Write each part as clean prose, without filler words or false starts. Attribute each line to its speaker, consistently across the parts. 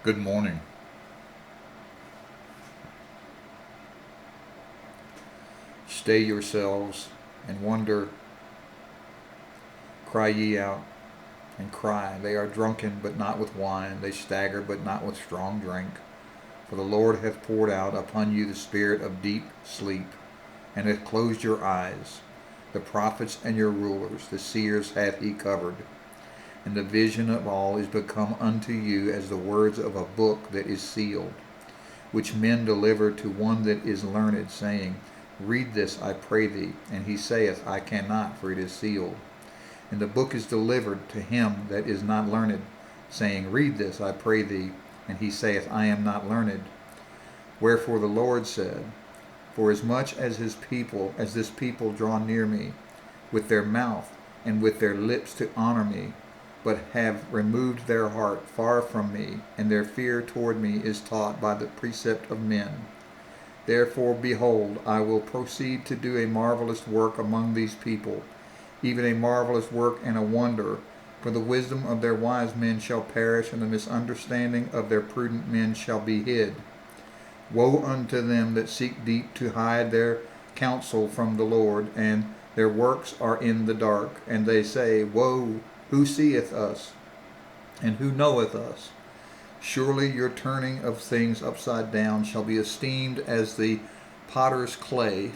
Speaker 1: Good morning. Stay yourselves and wonder, cry ye out and cry. They are drunken, but not with wine. They stagger, but not with strong drink. For the Lord hath poured out upon you the spirit of deep sleep, and hath closed your eyes. The prophets and your rulers, the seers hath he covered. And the vision of all is become unto you as the words of a book that is sealed, which men deliver to one that is learned, saying, Read this, I pray thee. And he saith, I cannot, for it is sealed. And the book is delivered to him that is not learned, saying, Read this, I pray thee. And he saith, I am not learned. Wherefore the Lord said, For as much as this people draw near me, with their mouth and with their lips to honor me, but have removed their heart far from me, and their fear toward me is taught by the precept of men. Therefore, behold, I will proceed to do a marvelous work among these people, even a marvelous work and a wonder. For the wisdom of their wise men shall perish, and the misunderstanding of their prudent men shall be hid. Woe unto them that seek deep to hide their counsel from the Lord, and their works are in the dark. And they say, Woe, who seeth us, and who knoweth us? Surely your turning of things upside down shall be esteemed as the potter's clay.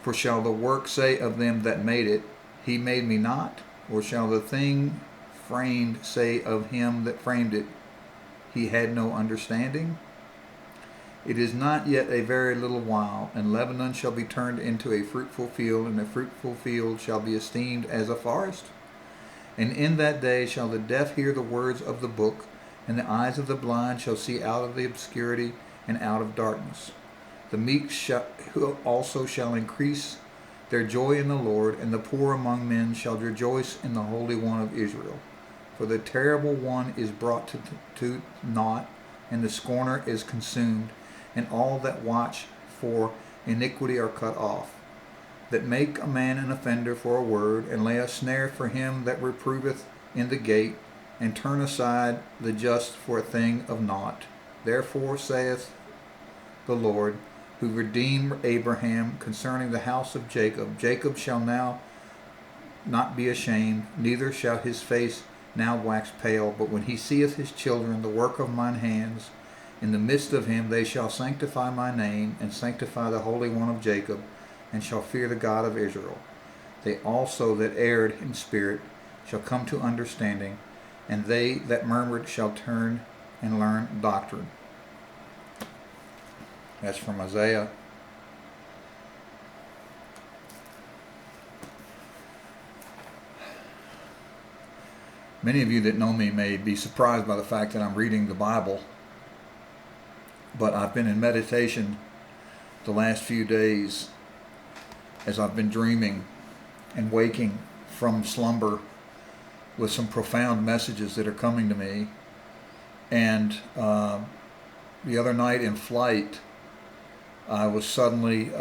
Speaker 1: For shall the work say of them that made it, He made me not? Or shall the thing framed say of him that framed it, He had no understanding? It is not yet a very little while, and Lebanon shall be turned into a fruitful field, and a fruitful field shall be esteemed as a forest. And in that day shall the deaf hear the words of the book, and the eyes of the blind shall see out of the obscurity and out of darkness. The meek also shall increase their joy in the Lord, and the poor among men shall rejoice in the Holy One of Israel. For the terrible one is brought to naught, and the scorner is consumed, and all that watch for iniquity are cut off, that make a man an offender for a word, and lay a snare for him that reproveth in the gate, and turn aside the just for a thing of naught. Therefore saith the Lord, who redeemed Abraham concerning the house of Jacob, Jacob shall now not be ashamed, neither shall his face now wax pale, but when he seeth his children, the work of mine hands, in the midst of him they shall sanctify my name, and sanctify the Holy One of Jacob, and shall fear the God of Israel. They also that erred in spirit shall come to understanding, and they that murmured shall turn and learn doctrine. That's from Isaiah. Many of you that know me may be surprised by the fact that I'm reading the Bible, but I've been in meditation the last few days as I've been dreaming and waking from slumber with some profound messages that are coming to me. And the other night in flight, I was suddenly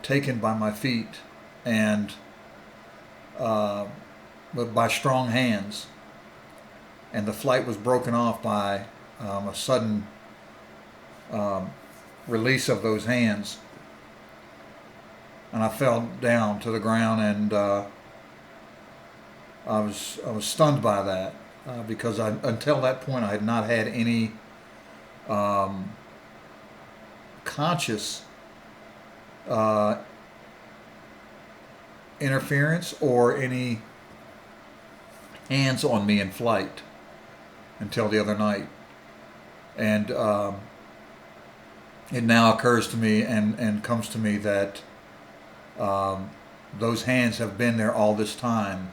Speaker 1: taken by my feet and by strong hands, and the flight was broken off by a sudden release of those hands, and I fell down to the ground, and I was stunned by that because until that point I had not had any conscious interference or any hands on me in flight until the other night. And it now occurs to me and comes to me that those hands have been there all this time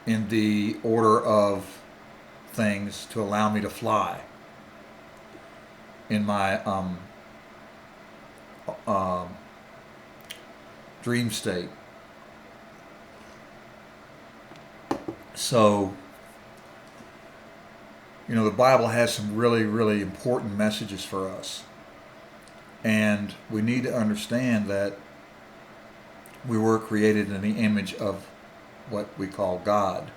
Speaker 1: in the order of things to allow me to fly in my dream state. So, the Bible has some really, really important messages for us. And we need to understand that we were created in the image of what we call God.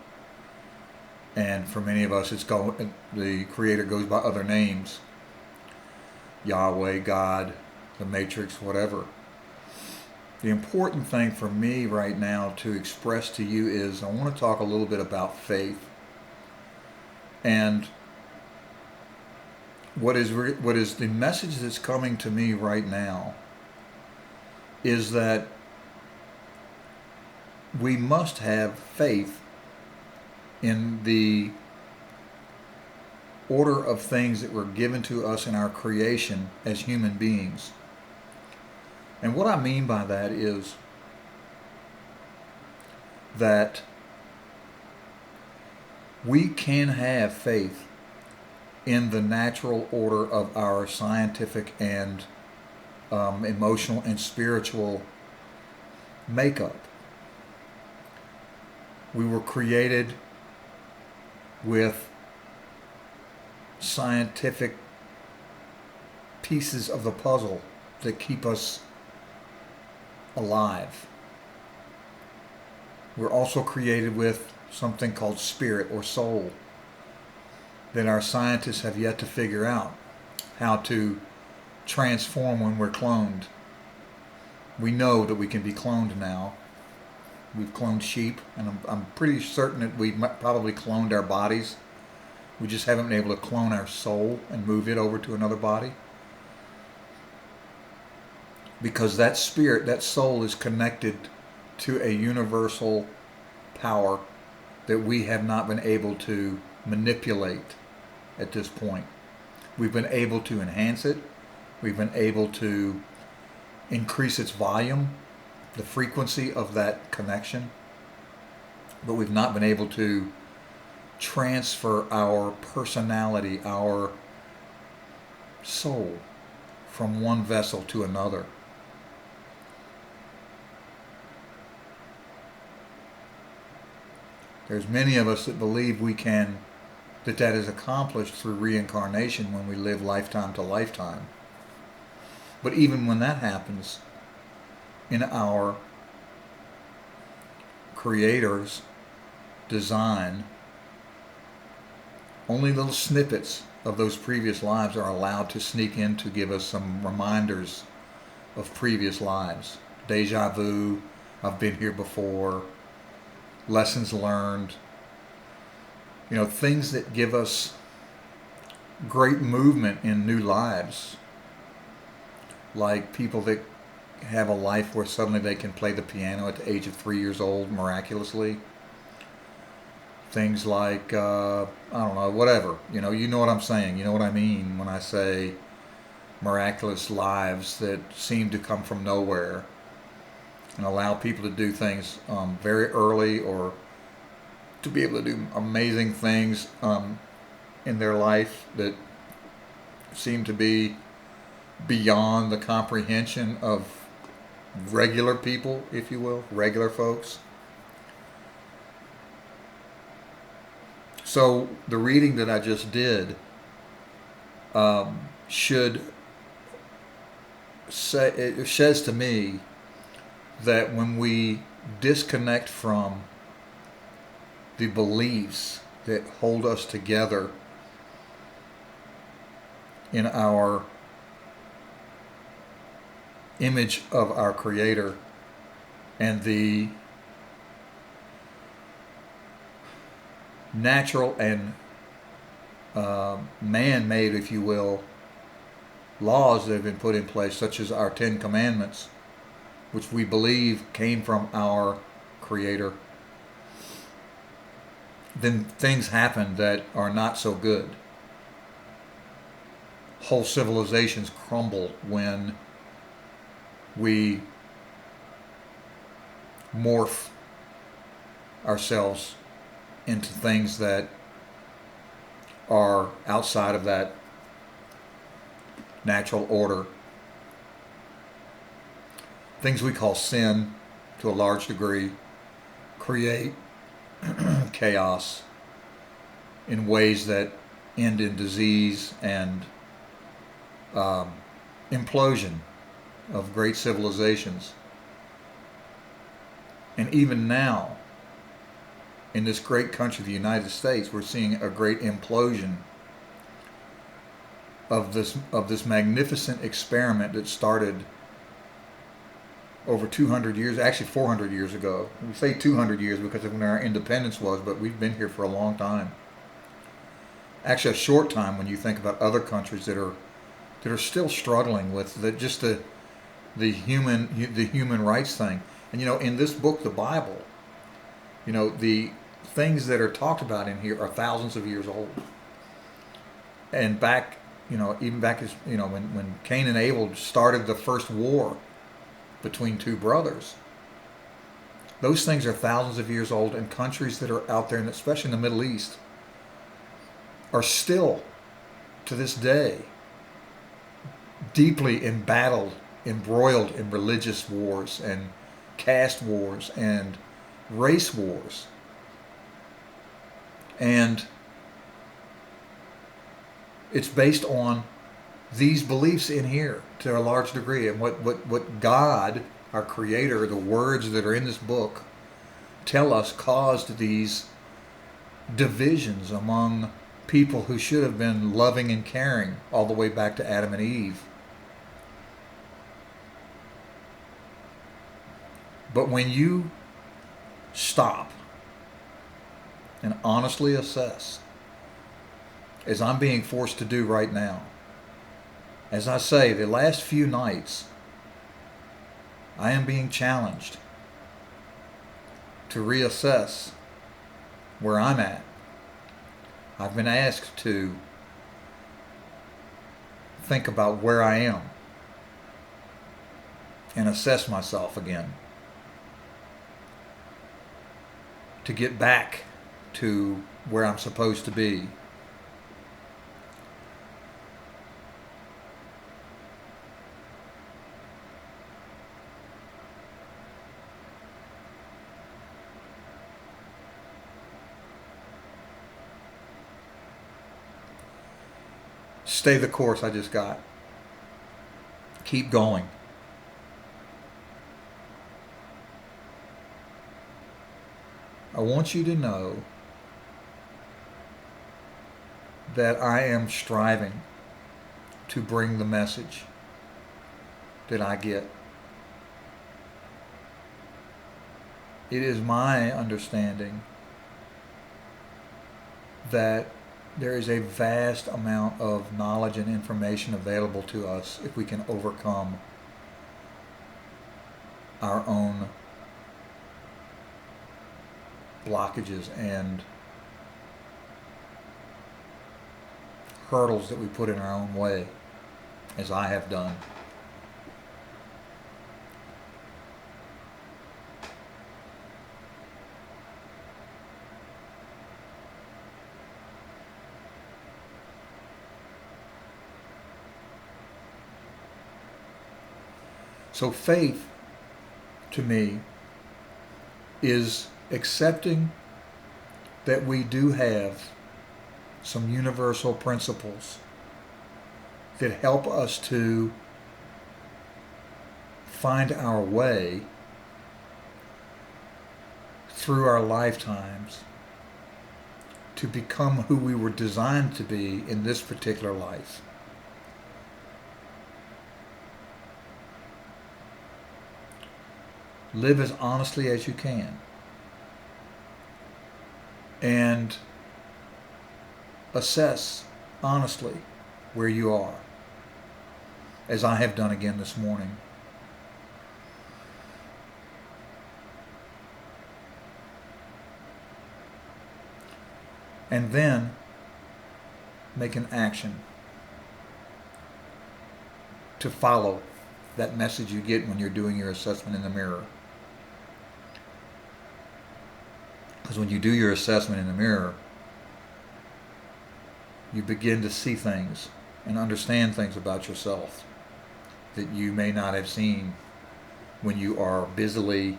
Speaker 1: And for many of us, the Creator goes by other names: Yahweh, God, the Matrix, whatever. The important thing for me right now to express to you is I want to talk a little bit about faith. And what is the message that's coming to me right now is that we must have faith in the order of things that were given to us in our creation as human beings. And what I mean by that is that we can have faith in the natural order of our scientific and emotional and spiritual makeup. We were created with scientific pieces of the puzzle that keep us alive. We're also created with something called spirit or soul that our scientists have yet to figure out how to transform when we're cloned. We know that we can be cloned now. We've cloned sheep, and I'm pretty certain that we've probably cloned our bodies. We just haven't been able to clone our soul and move it over to another body. Because that spirit, that soul is connected to a universal power that we have not been able to manipulate at this point. We've been able to enhance it. We've been able to increase its volume, the frequency of that connection. But we've not been able to transfer our personality, our soul, from one vessel to another. There's many of us that believe that is accomplished through reincarnation when we live lifetime to lifetime. But even when that happens, in our Creator's design, only little snippets of those previous lives are allowed to sneak in to give us some reminders of previous lives. Deja vu, I've been here before, lessons learned, things that give us great movement in new lives. Like people that have a life where suddenly they can play the piano at the age of 3 years old miraculously. Things like, I don't know, whatever. You know what I'm saying. You know what I mean when I say miraculous lives that seem to come from nowhere and allow people to do things very early, or to be able to do amazing things in their life that seem to be beyond the comprehension of regular people, if you will, regular folks. So the reading that I just did it says to me that when we disconnect from the beliefs that hold us together in our image of our Creator and the natural and man-made, if you will, laws that have been put in place, such as our 10 Commandments, which we believe came from our Creator, then things happen that are not so good. Whole civilizations crumble when we morph ourselves into things that are outside of that natural order. Things we call sin, to a large degree, create chaos in ways that end in disease and implosion of great civilizations. And even now, in this great country, the United States, we're seeing a great implosion of this magnificent experiment that started over 200 years, actually 400 years ago. We say 200 years because of when our independence was, but we've been here for a long time. Actually, a short time when you think about other countries that are still struggling with the human rights thing. And in this book, the Bible, the things that are talked about in here are thousands of years old. And back, even back as when Cain and Abel started the first war between two brothers, those things are thousands of years old, and countries that are out there, and especially in the Middle East, are still to this day deeply embattled, embroiled in religious wars and caste wars and race wars. And it's based on these beliefs in here to a large degree. And what God, our Creator, the words that are in this book tell us caused these divisions among people who should have been loving and caring all the way back to Adam and Eve. But when you stop and honestly assess, as I'm being forced to do right now, as I say, the last few nights, I am being challenged to reassess where I'm at. I've been asked to think about where I am and assess myself again, to get back to where I'm supposed to be. Stay the course I just got. Keep going. I want you to know that I am striving to bring the message that I get. It is my understanding that there is a vast amount of knowledge and information available to us if we can overcome our own blockages and hurdles that we put in our own way, as I have done. So faith, to me, is accepting that we do have some universal principles that help us to find our way through our lifetimes to become who we were designed to be in this particular life. Live as honestly as you can. And assess honestly where you are, as I have done again this morning. And then make an action to follow that message you get when you're doing your assessment in the mirror. Because when you do your assessment in the mirror, you begin to see things and understand things about yourself that you may not have seen when you are busily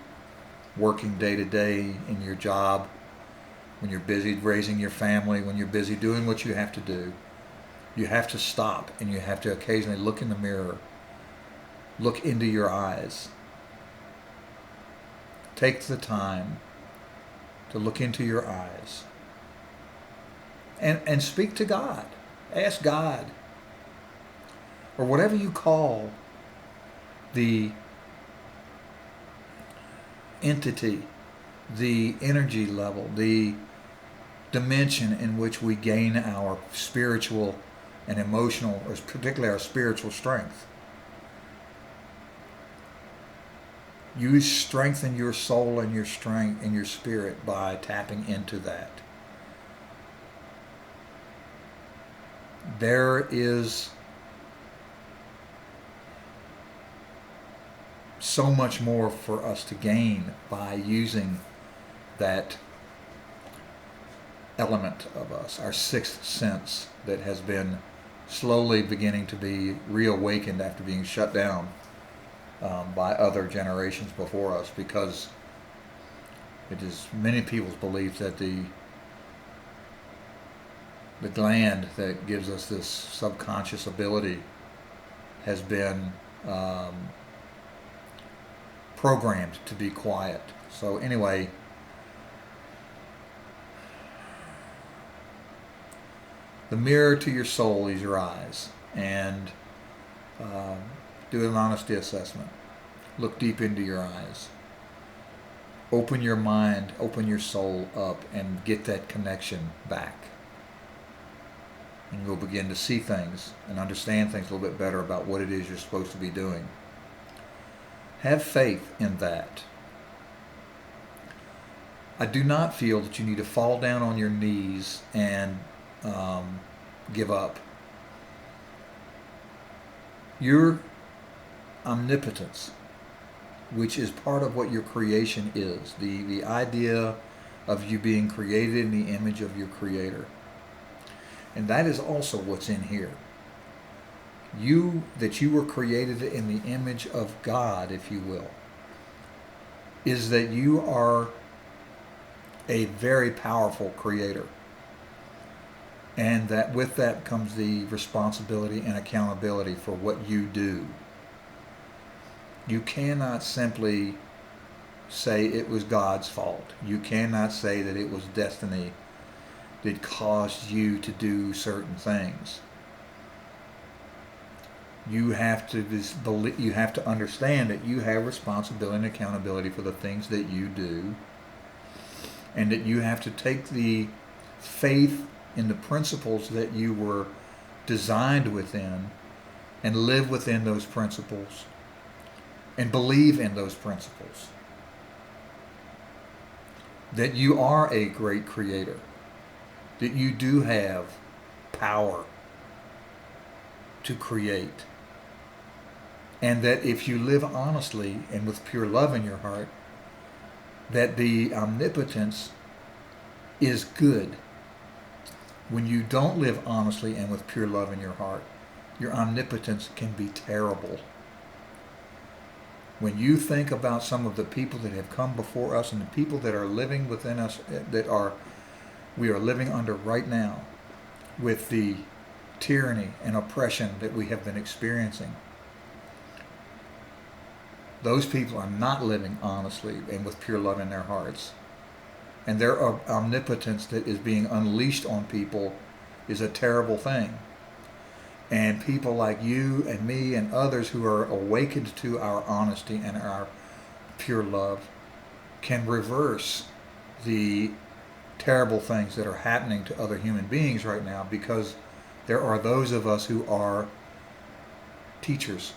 Speaker 1: working day to day in your job, when you're busy raising your family, when you're busy doing what you have to do. You have to stop and you have to occasionally look in the mirror, look into your eyes. Take the time to look into your eyes and speak to God. Ask God, or whatever you call the entity, the energy level, the dimension in which we gain our spiritual and emotional, or particularly our spiritual strength. You strengthen your soul and your strength and your spirit by tapping into that. There is so much more for us to gain by using that element of us, our sixth sense that has been slowly beginning to be reawakened after being shut down by other generations before us, because it is many people's belief that the gland that gives us this subconscious ability has been programmed to be quiet. So anyway, the mirror to your soul is your eyes, and do an honesty assessment. Look deep into your eyes. Open your mind, open your soul up, and get that connection back. And you'll begin to see things and understand things a little bit better about what it is you're supposed to be doing. Have faith in that. I do not feel that you need to fall down on your knees and give up. Your omnipotence, which is part of what your creation is, the idea of you being created in the image of your Creator. And that is also what's in here. That you were created in the image of God, if you will, is that you are a very powerful creator. And that with that comes the responsibility and accountability for what you do. You cannot simply say it was God's fault. You cannot say that it was destiny that caused you to do certain things. You have to understand that you have responsibility and accountability for the things that you do, and that you have to take the faith in the principles that you were designed within and live within those principles and believe in those principles. That you are a great creator. That you do have power to create. And that if you live honestly and with pure love in your heart, that the omnipotence is good. When you don't live honestly and with pure love in your heart, your omnipotence can be terrible. When you think about some of the people that have come before us and the people that are living within us, we are living under right now, with the tyranny and oppression that we have been experiencing, those people are not living honestly and with pure love in their hearts. And their omnipotence that is being unleashed on people is a terrible thing. And people like you and me and others who are awakened to our honesty and our pure love can reverse the terrible things that are happening to other human beings right now, because there are those of us who are teachers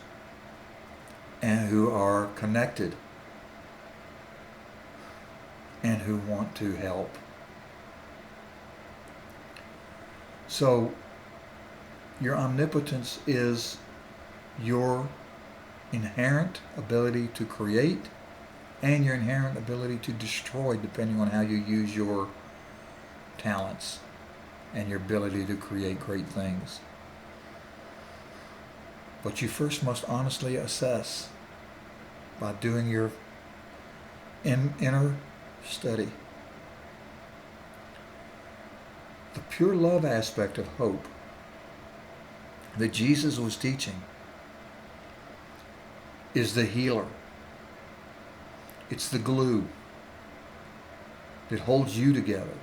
Speaker 1: and who are connected and who want to help. So your omnipotence is your inherent ability to create and your inherent ability to destroy, depending on how you use your talents and your ability to create great things. But you first must honestly assess by doing your inner study. The pure love aspect of hope that Jesus was teaching is the healer. It's the glue. that holds you together.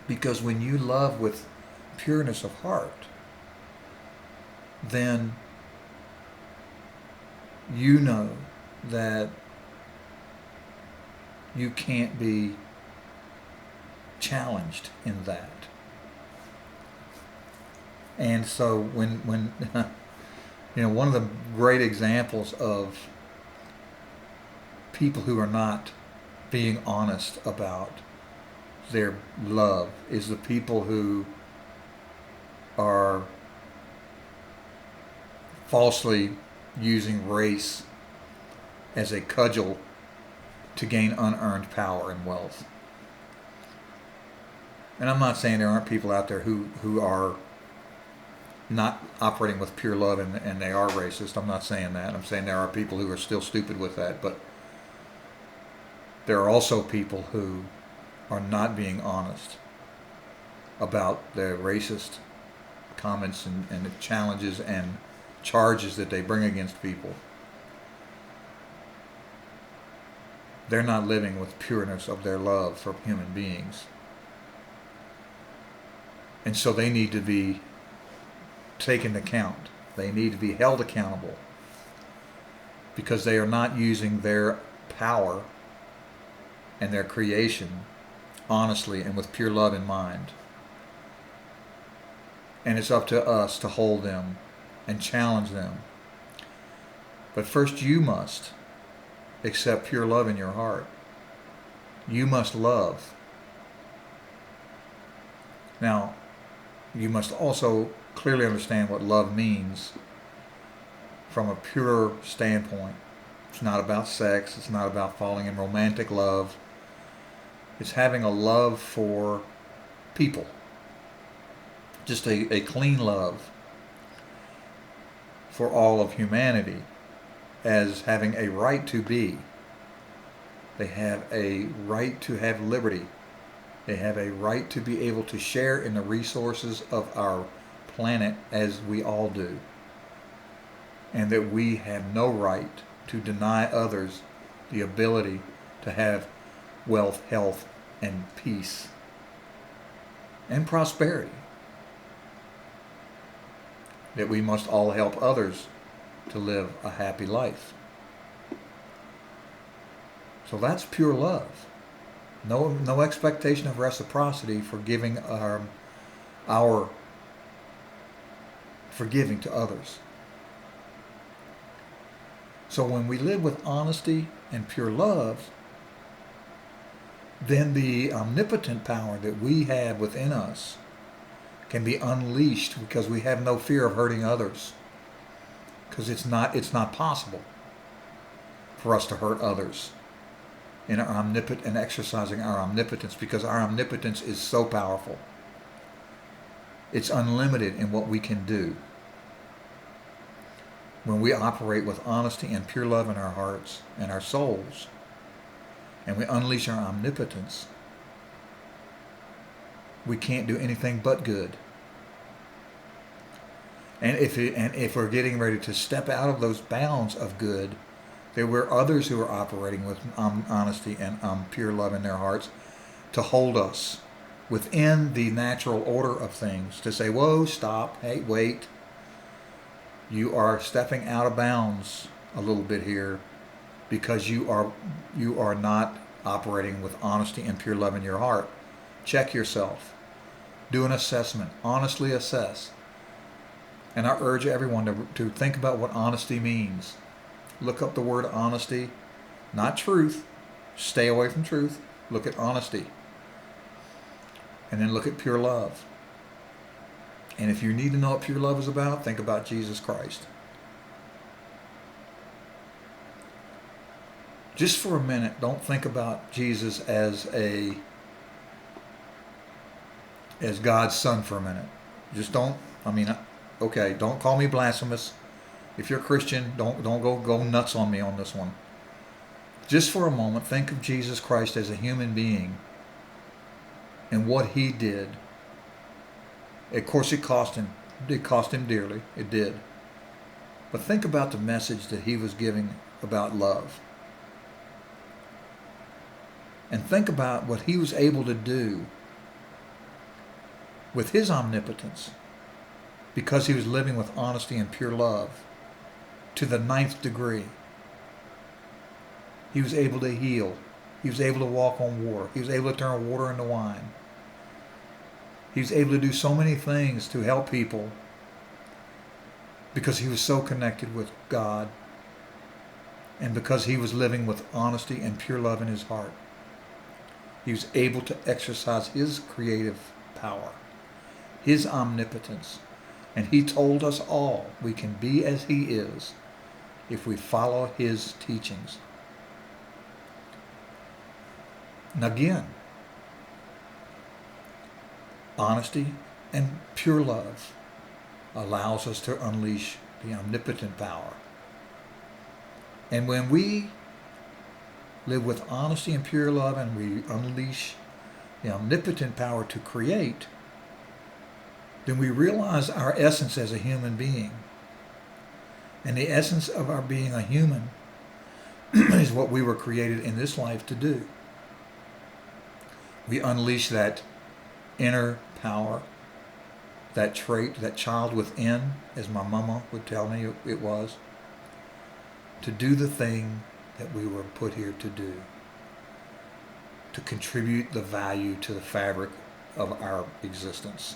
Speaker 1: Because when you love with pureness of heart, then you know that you can't be challenged in that. And so when one of the great examples of people who are not being honest about their love is the people who are falsely using race as a cudgel to gain unearned power and wealth. And I'm not saying there aren't people out there who are not operating with pure love and they are racist. I'm not saying that. I'm saying there are people who are still stupid with that. But there are also people who are not being honest about their racist comments and the challenges and charges that they bring against people. They're not living with pureness of their love for human beings. And so they need to be taken account. They need to be held accountable because they are not using their power and their creation honestly and with pure love in mind. And it's up to us to hold them and challenge them. But first you must accept pure love in your heart. You must love. Now, you must also clearly understand what love means from a pure standpoint. It's not about sex. It's not about falling in romantic love. It's having a love for people. Just a clean love for all of humanity as having a right to be. They have a right to have liberty. They have a right to be able to share in the resources of our planet as we all do. And that we have no right to deny others the ability to have wealth, health, and peace and prosperity. That we must all help others to live a happy life. So that's pure love. No expectation of reciprocity for giving our forgiving to others. So when we live with honesty and pure love, then the omnipotent power that we have within us can be unleashed because we have no fear of hurting others. Because it's not possible for us to hurt others in our and exercising our omnipotence, because our omnipotence is so powerful. It's unlimited in what we can do. When we operate with honesty and pure love in our hearts and our souls, and we unleash our omnipotence, we can't do anything but good. And if we're getting ready to step out of those bounds of good, there were others who are operating with honesty and pure love in their hearts to hold us within the natural order of things, to say, whoa, stop, hey, wait. You are stepping out of bounds a little bit here because you are not operating with honesty and pure love in your heart. Check yourself. Do an assessment. Honestly assess. And I urge everyone to think about what honesty means. Look up the word honesty, not truth. Stay away from truth. Look at honesty. And then look at pure love. And if you need to know what pure love is about, think about Jesus Christ. Just for a minute, don't think about Jesus as God's son for a minute. Just don't, okay, don't call me blasphemous. If you're a Christian, don't go nuts on me on this one. Just for a moment, think of Jesus Christ as a human being and what he did. Of course, it cost him. It cost him dearly. It did. But think about the message that he was giving about love. And think about what he was able to do with his omnipotence because he was living with honesty and pure love to the ninth degree. He was able to heal. He was able to walk on water. He was able to turn water into wine. He was able to do so many things to help people because he was so connected with God and because he was living with honesty and pure love in his heart. He was able to exercise his creative power, his omnipotence. And he told us all we can be as he is if we follow his teachings. And again, honesty and pure love allows us to unleash the omnipotent power. And when we live with honesty and pure love and we unleash the omnipotent power to create, then we realize our essence as a human being. And the essence of our being a human is what we were created in this life to do. We unleash that inner power, that trait, that child within, as my mama would tell me it was, to do the thing that we were put here to do, to contribute the value to the fabric of our existence.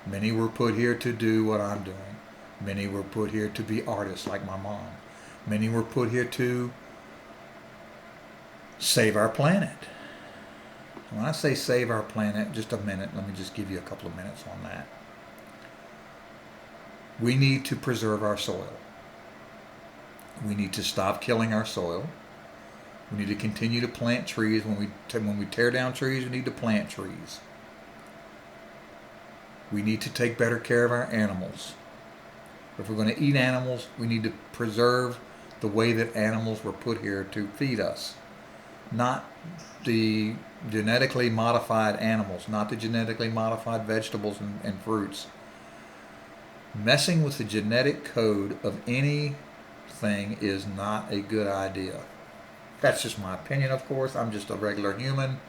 Speaker 1: Many were put here to do what I'm doing. Many were put here to be artists like my mom. Many were put here to save our planet. When I say save our planet, just a minute, let me just give you a couple of minutes on that. We need to preserve our soil. We need to stop killing our soil. We need to continue to plant trees. When we tear down trees, we need to plant trees. We need to take better care of our animals. If we're going to eat animals, we need to preserve the way that animals were put here to feed us. Not the genetically modified animals, not the genetically modified vegetables and fruits. Messing with the genetic code of anything is not a good idea. That's just my opinion, of course. I'm just a regular human.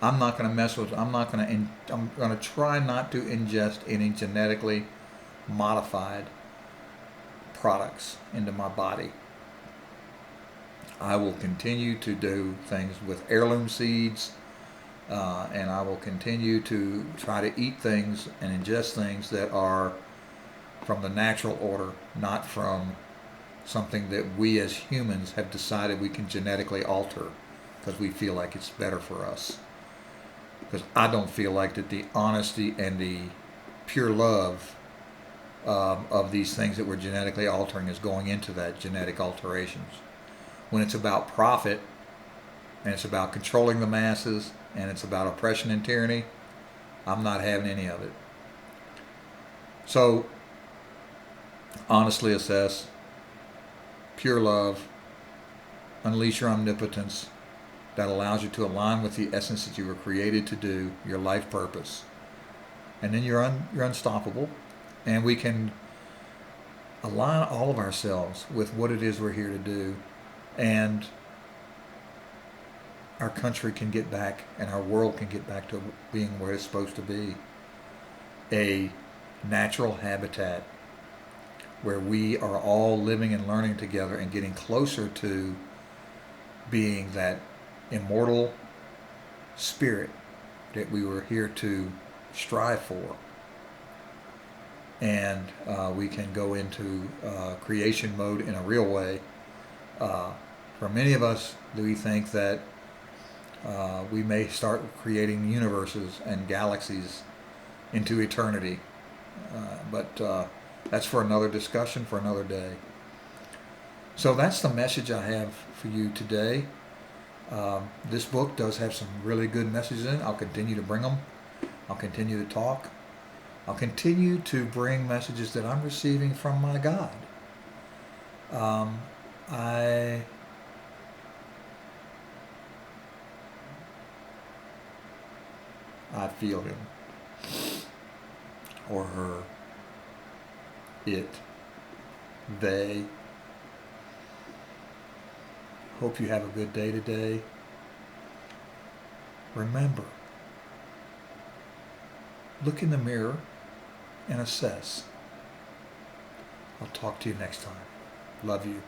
Speaker 1: I'm not going to mess with, I'm going to try not to ingest any genetically modified products into my body. I will continue to do things with heirloom seeds, and I will continue to try to eat things and ingest things that are from the natural order, not from something that we as humans have decided we can genetically alter because we feel like it's better for us. Because I don't feel like that the honesty and the pure love of these things that we're genetically altering is going into that genetic alterations. When it's about profit, and it's about controlling the masses, and it's about oppression and tyranny, I'm not having any of it. So, honestly assess, pure love, unleash your omnipotence that allows you to align with the essence that you were created to do, your life purpose. And then you're unstoppable, and we can align all of ourselves with what it is we're here to do, and our country can get back and our world can get back to being where it's supposed to be. A natural habitat where we are all living and learning together and getting closer to being that immortal spirit that we were here to strive for. And we can go into creation mode in a real way. For many of us, we think that we may start creating universes and galaxies into eternity. But that's for another discussion, for another day. So that's the message I have for you today. This book does have some really good messages in it. I'll continue to bring them. I'll continue to talk. I'll continue to bring messages that I'm receiving from my God. I feel him, or her, it, they. Hope you have a good day today. Remember, look in the mirror and assess. I'll talk to you next time. Love you.